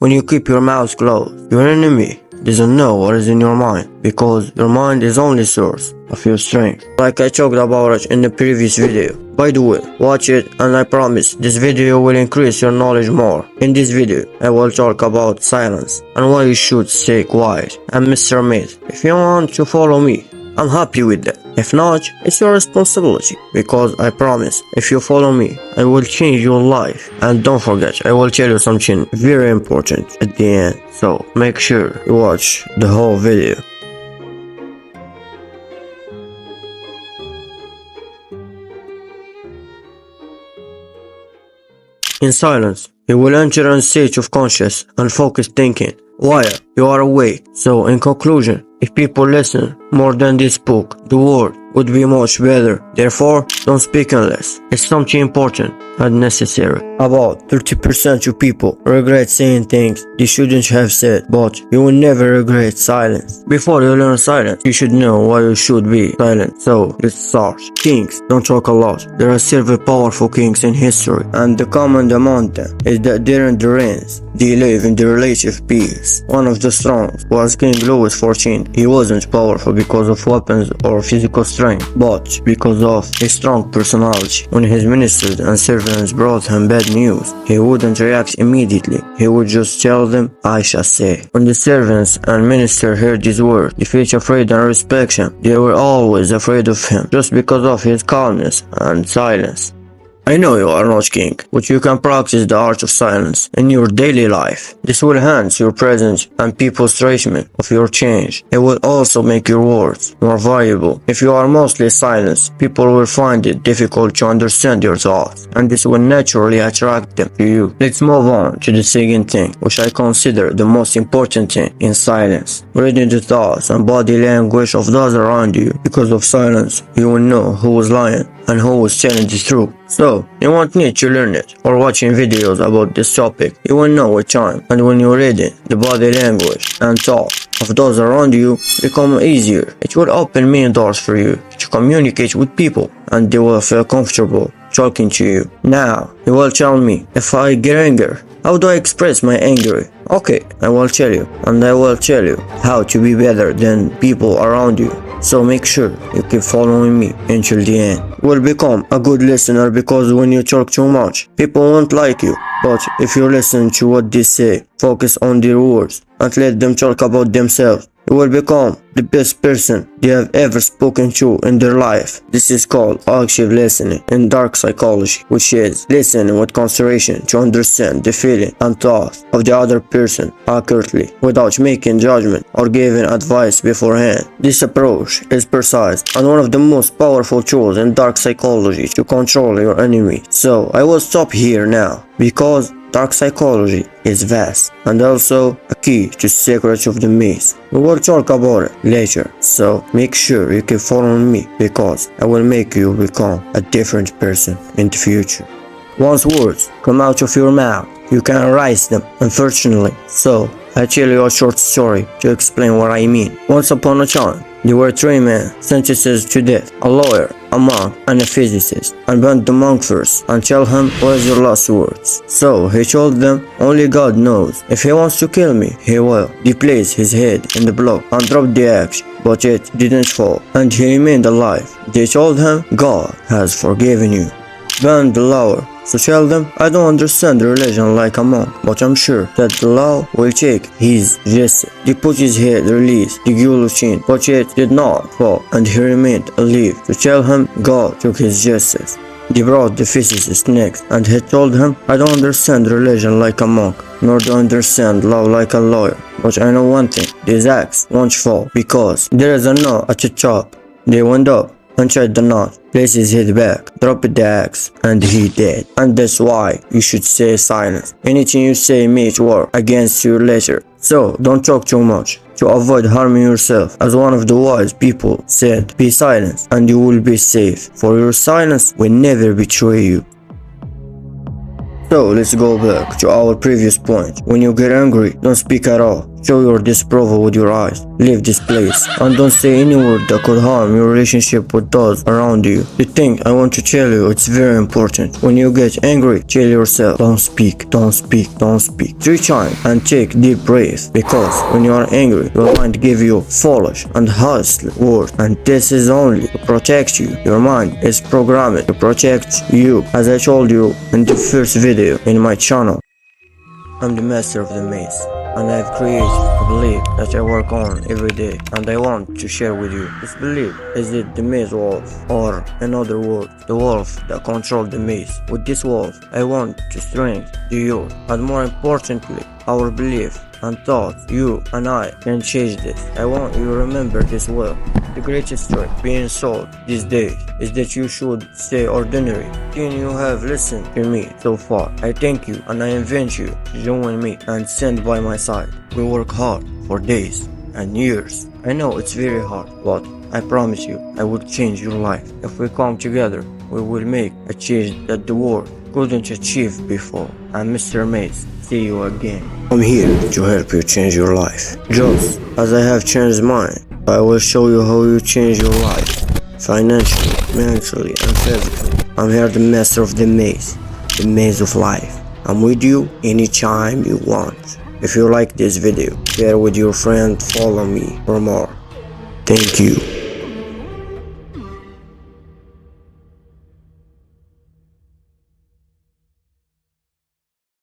When you keep your mouth closed, your enemy doesn't know what is in your mind, because your mind is only source of your strength, like I talked about it in the previous video. By the way, watch it and I promise this video will increase your knowledge more. In this video, I will talk about silence and why you should stay quiet. I'm Mr. Mate. If you want to follow me, I'm happy with that. If not, it's your responsibility, because I promise if you follow me, I will change your life. And don't forget, I will tell you something very important at the end, so make sure you watch the whole video. In silence, you will enter a state of conscious and focused thinking while you are awake. So in conclusion, if people listen more than they spoke, the world would be much better. Therefore, don't speak unless it's something important and necessary. About 30% of people regret saying things they shouldn't have said, but you will never regret silence. Before you learn silence, you should know why you should be silent. So let's start. Kings don't talk a lot. There are several powerful kings in history, and the common among them is that during the reigns, they live in the relative peace. One of the strongest was King Louis XIV. He wasn't powerful because of weapons or physical strength, but because of his strong personality. When his ministers and servants brought him bad news, he wouldn't react immediately. He would just tell them, "I shall say." When the servants and minister heard these words, they felt afraid and respect him. They were always afraid of him, just because of his calmness and silence. I know you are not king, but you can practice the art of silence in your daily life. This will enhance your presence and people's treatment of your change. It will also make your words more valuable. If you are mostly silent, people will find it difficult to understand your thoughts, and this will naturally attract them to you. Let's move on to the second thing, which I consider the most important thing in silence. Reading the thoughts and body language of those around you. Because of silence, you will know who was lying and who was telling the truth. So, you won't need to learn it or watching videos about this topic. You will know with time, and when you read it, the body language and thought of those around you become easier. It will open many doors for you to communicate with people, and they will feel comfortable talking to you. Now, you will tell me, if I get angry, how do I express my anger? Okay, I will tell you, and I will tell you how to be better than people around you. So make sure you keep following me until the end. You will become a good listener, because when you talk too much, people won't like you. But if you listen to what they say, focus on their words, and let them talk about themselves, you will become the best person they have ever spoken to in their life. This is called active listening in dark psychology, which is listening with concentration to understand the feeling and thoughts of the other person accurately, without making judgment or giving advice beforehand. This approach is precise and one of the most powerful tools in dark psychology to control your enemy. So I will stop here now, because dark psychology is vast and also a key to secrets of the maze. We will talk about it later, so make sure you keep following me, because I will make you become a different person in the future. Once words come out of your mouth, you can erase them, unfortunately. So I tell you a short story to explain what I mean. Once upon a time, there were three men sentenced to death: a lawyer, a monk, and a physicist. And burned the monk first and tell him, "What is your last words?" So he told them, "Only God knows. If he wants to kill me, he will." They placed his head in the block and dropped the axe, but it didn't fall, and he remained alive. They told him, "God has forgiven you." Burned the lawyer. So tell them, "I don't understand religion like a monk, but I'm sure that the law will take his justice." They put his head, released the guillotine, but it did not fall, and he remained alive. To tell him, God took his justice. They brought the physicist next, and he told him, "I don't understand religion like a monk, nor do I understand law like a lawyer, but I know one thing: this axe won't fall, because there is a knot at the top." They went up and tried the knot, placed his head back, dropped the axe, and he dead. And that's why you should stay silent. Anything you say may work against you later. So don't talk too much to avoid harming yourself. As one of the wise people said, "Be silent and you will be safe, for your silence will never betray you." So let's go back to our previous point. When you get angry, don't speak at all. Show your disapproval with your eyes. Leave this place. And don't say any word that could harm your relationship with those around you. The thing I want to tell you, it's very important. When you get angry, tell yourself, don't speak, don't speak, don't speak. 3 times and take deep breaths. Because when you are angry, your mind gives you foolish and harsh words. And this is only to protect you. Your mind is programmed to protect you. As I told you in the first video in my channel, I'm the master of the maze, and I've created a belief that I work on every day, and I want to share with you. This belief is that the maze wolf, or in other words, the wolf that controls the maze. With this wolf, I want to strengthen the youth, and more importantly, our belief and thoughts. You and I can change this. I want you to remember this well. The greatest trick being sold these days is that you should stay ordinary. Then you have listened to me so far. I thank you and I invite you to join me and stand by my side. We work hard for days and years. I know it's very hard, but I promise you I will change your life. If we come together, we will make a change that the world couldn't achieve before. I'm Mr. Maze. See you again. I'm here to help you change your life. Just as I have changed mine, I will show you how you change your life. Financially, mentally, and physically. I'm here the master of the maze of life. I'm with you anytime you want. If you like this video, share with your friend, follow me for more. Thank you.